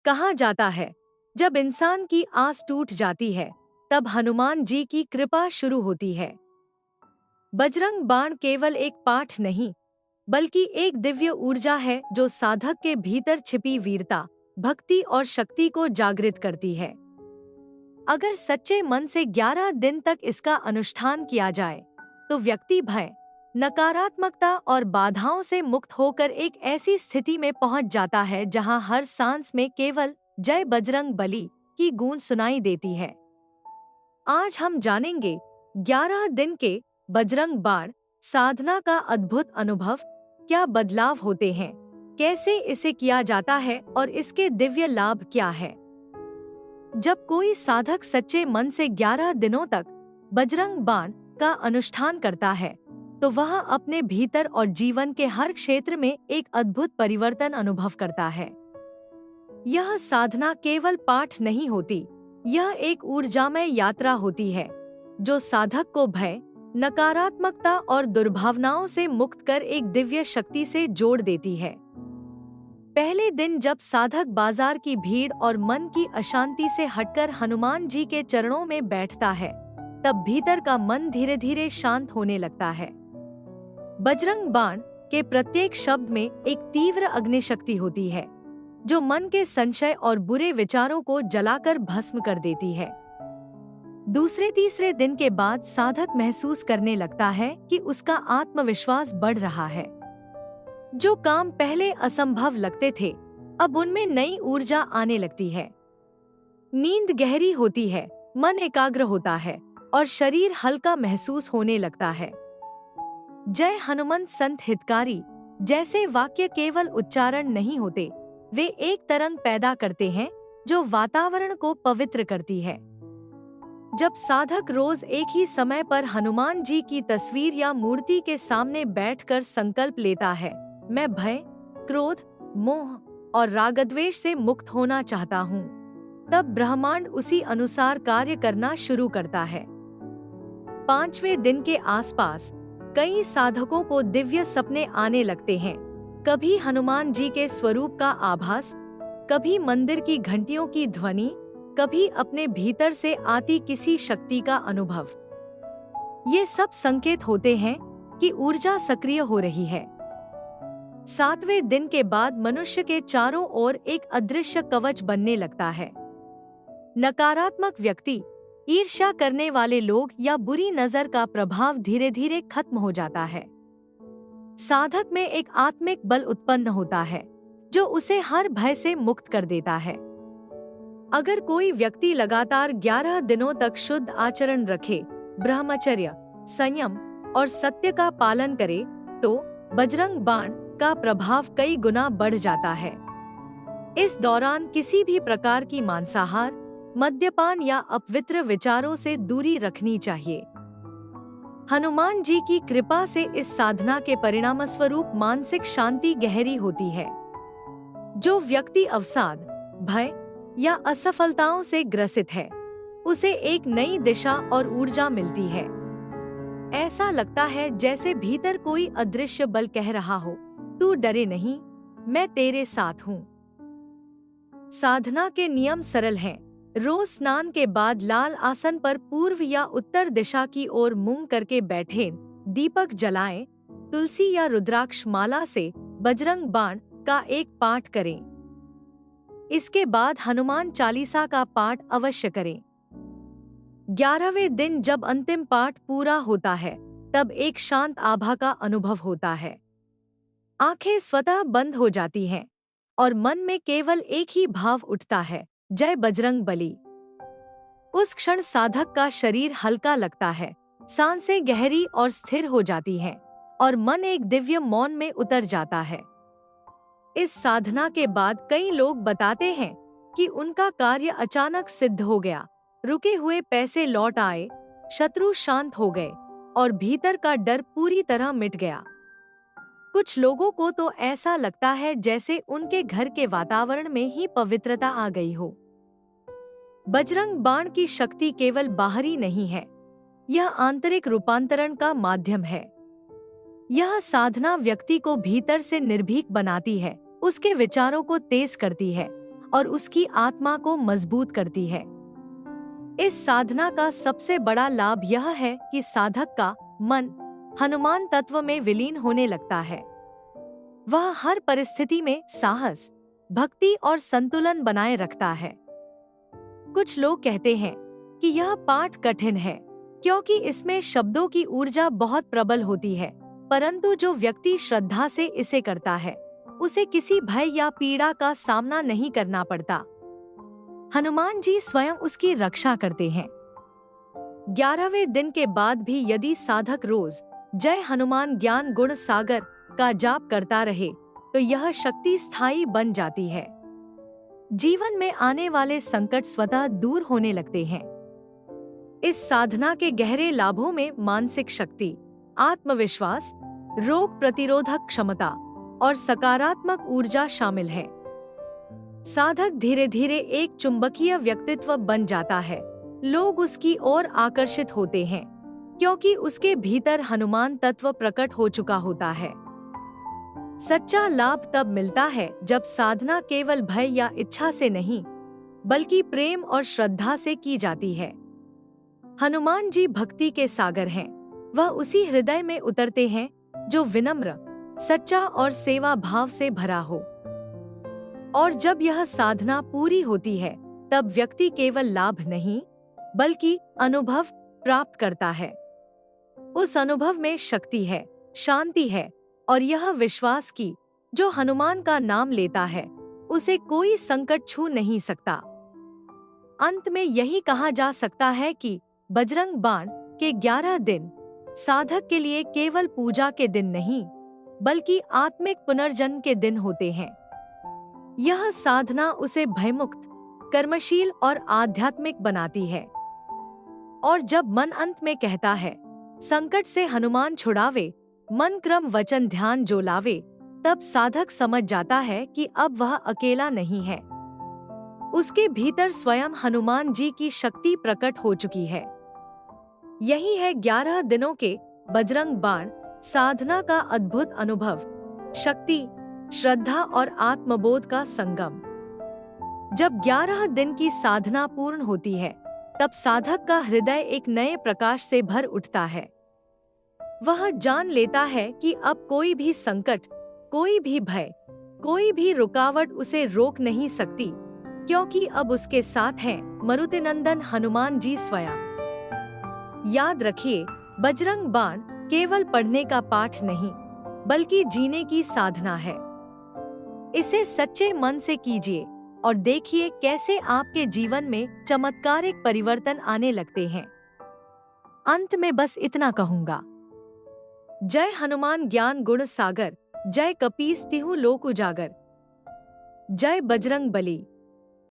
कहा जाता है, जब इंसान की आस टूट जाती है तब हनुमान जी की कृपा शुरू होती है। बजरंग बाण केवल एक पाठ नहीं, बल्कि एक दिव्य ऊर्जा है जो साधक के भीतर छिपी वीरता, भक्ति और शक्ति को जागृत करती है। अगर सच्चे मन से 11 दिन तक इसका अनुष्ठान किया जाए, तो व्यक्ति भय, नकारात्मकता और बाधाओं से मुक्त होकर एक ऐसी स्थिति में पहुंच जाता है जहां हर सांस में केवल जय बजरंग बली की गूंज सुनाई देती है। आज हम जानेंगे 11 दिन के बजरंग बाण साधना का अद्भुत अनुभव, क्या बदलाव होते हैं, कैसे इसे किया जाता है और इसके दिव्य लाभ क्या है। जब कोई साधक सच्चे मन से 11 दिनों तक बजरंग बाण का अनुष्ठान करता है, तो वह अपने भीतर और जीवन के हर क्षेत्र में एक अद्भुत परिवर्तन अनुभव करता है। यह साधना केवल पाठ नहीं होती, यह एक ऊर्जामय यात्रा होती है जो साधक को भय, नकारात्मकता और दुर्भावनाओं से मुक्त कर एक दिव्य शक्ति से जोड़ देती है। पहले दिन जब साधक बाजार की भीड़ और मन की अशांति से हटकर हनुमान जी के चरणों में बैठता है, तब भीतर का मन धीरे धीरे शांत होने लगता है। बजरंग बाण के प्रत्येक शब्द में एक तीव्र अग्निशक्ति होती है, जो मन के संशय और बुरे विचारों को जलाकर भस्म कर देती है। दूसरे तीसरे दिन के बाद साधक महसूस करने लगता है कि उसका आत्मविश्वास बढ़ रहा है। जो काम पहले असंभव लगते थे, अब उनमें नई ऊर्जा आने लगती है। नींद गहरी होती है, मन एकाग्र होता है और शरीर हल्का महसूस होने लगता है। जय हनुमंत संत हितकारी जैसे वाक्य केवल उच्चारण नहीं होते, वे एक तरंग पैदा करते हैं जो वातावरण को पवित्र करती है। जब साधक रोज एक ही समय पर हनुमान जी की तस्वीर या मूर्ति के सामने बैठकर संकल्प लेता है, मैं भय, क्रोध, मोह और रागद्वेष से मुक्त होना चाहता हूँ, तब ब्रह्मांड उसी अनुसार कार्य करना शुरू करता है। 5वें दिन के आसपास कई साधकों को दिव्य सपने आने लगते हैं। कभी हनुमान जी के स्वरूप का आभास, कभी मंदिर की घंटियों की ध्वनि, कभी अपने भीतर से आती किसी शक्ति का अनुभव। ये सब संकेत होते हैं कि ऊर्जा सक्रिय हो रही है। 7वें दिन के बाद मनुष्य के चारों ओर एक अदृश्य कवच बनने लगता है। नकारात्मक व्यक्ति, ईर्ष्या करने वाले लोग या बुरी नजर का प्रभाव धीरे धीरे खत्म हो जाता है। साधक में एक आत्मिक बल उत्पन्न होता है जो उसे हर भय से मुक्त कर देता है। अगर कोई व्यक्ति लगातार 11 दिनों तक शुद्ध आचरण रखे, ब्रह्मचर्य, संयम और सत्य का पालन करे, तो बजरंग बाण का प्रभाव कई गुना बढ़ जाता है। इस दौरान किसी भी प्रकार की मांसाहार, मद्यपान या अपवित्र विचारों से दूरी रखनी चाहिए। हनुमान जी की कृपा से इस साधना के परिणामस्वरूप मानसिक शांति गहरी होती है। जो व्यक्ति अवसाद, भय या असफलताओं से ग्रसित है, उसे एक नई दिशा और ऊर्जा मिलती है। ऐसा लगता है जैसे भीतर कोई अदृश्य बल कह रहा हो, तू डरे नहीं, मैं तेरे साथ हूँ। साधना के नियम सरल हैं। रोज स्नान के बाद लाल आसन पर पूर्व या उत्तर दिशा की ओर मुंह करके बैठें, दीपक जलाएं, तुलसी या रुद्राक्ष माला से बजरंग बाण का एक पाठ करें। इसके बाद हनुमान चालीसा का पाठ अवश्य करें। 11वें दिन जब अंतिम पाठ पूरा होता है, तब एक शांत आभा का अनुभव होता है। आंखें स्वतः बंद हो जाती हैं और मन में केवल एक ही भाव उठता है, जय बजरंग बली। उस क्षण साधक का शरीर हल्का लगता है, सांसें गहरी और स्थिर हो जाती हैं और मन एक दिव्य मौन में उतर जाता है। इस साधना के बाद कई लोग बताते हैं कि उनका कार्य अचानक सिद्ध हो गया, रुके हुए पैसे लौट आए, शत्रु शांत हो गए और भीतर का डर पूरी तरह मिट गया। कुछ लोगों को तो ऐसा लगता है जैसे उनके घर के वातावरण में ही पवित्रता आ गई हो। बजरंग बाण की शक्ति केवल बाहरी नहीं है, यह आंतरिक रूपांतरण का माध्यम है। यह साधना व्यक्ति को भीतर से निर्भीक बनाती है, उसके विचारों को तेज करती है और उसकी आत्मा को मजबूत करती है। इस साधना का सबसे बड़ा लाभ यह है कि साधक का मन हनुमान तत्व में विलीन होने लगता है। वह हर परिस्थिति में साहस, भक्ति और संतुलन बनाए रखता है। कुछ लोग कहते हैं कि यह पाठ कठिन है क्योंकि इसमें शब्दों की ऊर्जा बहुत प्रबल होती है, परंतु जो व्यक्ति श्रद्धा से इसे करता है उसे किसी भय या पीड़ा का सामना नहीं करना पड़ता। हनुमान जी स्वयं उसकी रक्षा करते हैं। 11वें दिन के बाद भी यदि साधक रोज जय हनुमान ज्ञान गुण सागर का जाप करता रहे तो यह शक्ति स्थायी बन जाती है। जीवन में आने वाले संकट स्वतः दूर होने लगते हैं। इस साधना के गहरे लाभों में मानसिक शक्ति, आत्मविश्वास, रोग प्रतिरोधक क्षमता और सकारात्मक ऊर्जा शामिल है। साधक धीरे धीरे एक चुंबकीय व्यक्तित्व बन जाता है। लोग उसकी ओर आकर्षित होते हैं क्योंकि उसके भीतर हनुमान तत्व प्रकट हो चुका होता है। सच्चा लाभ तब मिलता है जब साधना केवल भय या इच्छा से नहीं, बल्कि प्रेम और श्रद्धा से की जाती है। हनुमान जी भक्ति के सागर हैं। वह उसी हृदय में उतरते हैं जो विनम्र, सच्चा और सेवा भाव से भरा हो। और जब यह साधना पूरी होती है तब व्यक्ति केवल लाभ नहीं, बल्कि अनुभव प्राप्त करता है। उस अनुभव में शक्ति है, शांति है और यह विश्वास कि जो हनुमान का नाम लेता है उसे कोई संकट छू नहीं सकता। अंत में यही कहा जा सकता है कि बजरंग बाण के 11 दिन साधक के लिए केवल पूजा के दिन नहीं, बल्कि आत्मिक पुनर्जन्म के दिन होते हैं। यह साधना उसे भयमुक्त, कर्मशील और आध्यात्मिक बनाती है। और जब मन अंत में कहता है, संकट से हनुमान छुड़ावे, मन क्रम वचन ध्यान जो लावे, तब साधक समझ जाता है कि अब वह अकेला नहीं है। उसके भीतर स्वयं हनुमान जी की शक्ति प्रकट हो चुकी है। यही है 11 दिनों के बजरंग बाण साधना का अद्भुत अनुभव, शक्ति, श्रद्धा और आत्मबोध का संगम। जब 11 दिन की साधना पूर्ण होती है तब साधक का हृदय एक नए प्रकाश से भर उठता है। वह जान लेता है कि अब कोई भी संकट, कोई भी भय, कोई भी रुकावट उसे रोक नहीं सकती, क्योंकि अब उसके साथ हैं मरुतिनंदन हनुमान जी स्वयं। याद रखिए, बजरंग बाण केवल पढ़ने का पाठ नहीं, बल्कि जीने की साधना है। इसे सच्चे मन से कीजिए और देखिए कैसे आपके जीवन में चमत्कारिक परिवर्तन आने लगते हैं। अंत में बस इतना कहूंगा, जय हनुमान ज्ञान गुण सागर, जय कपीस तिहु लोक उजागर, जय बजरंग बली।